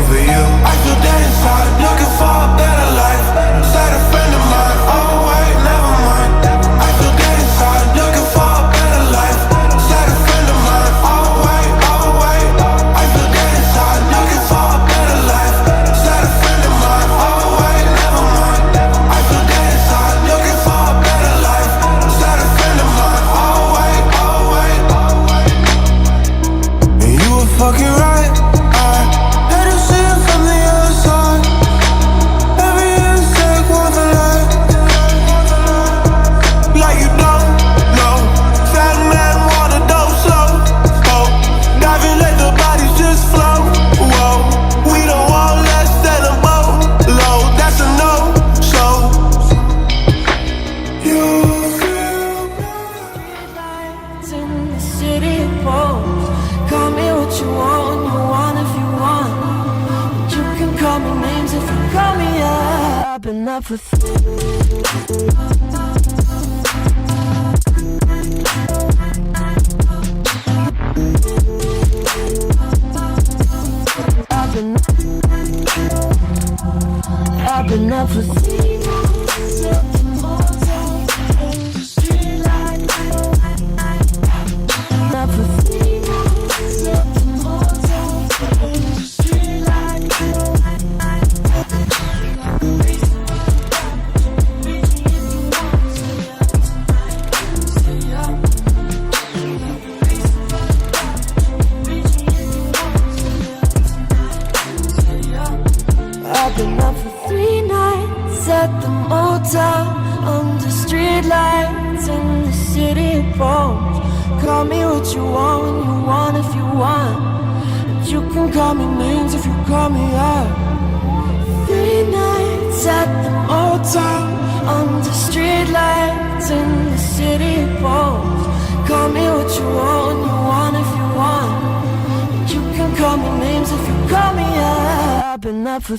for you. I feel dead inside, looking for a better life. Said a friend of mine, oh wait, never mind. I feel dead inside, looking for a better life. Said a friend of mine, oh wait, oh wait. I feel dead inside, looking for a better life. Said a friend of mine, oh wait, never mind. I feel dead inside, looking for a better life. Said a friend of mine, oh wait, oh wait. And you were fucking right. I had to see it from the other side. Every insect was a lie. Like you don't know. Fat man wanna dope slow. Oh, diving, let the bodies just flow. Whoa, we don't want less than a boat load. That's a no. So you Lights in the city poles. Call me what you want if you want. You can call me names if you call me up. I've been up for I've been up for I've been up for 3 nights at the motel under street lights in the city poles. Call me what you want when you want if you want. And you can call me names if you call me up. 3 nights at the motel under street lights in the city poles. Call me what you want if you want. And you can call me names if you call me up. I've been up for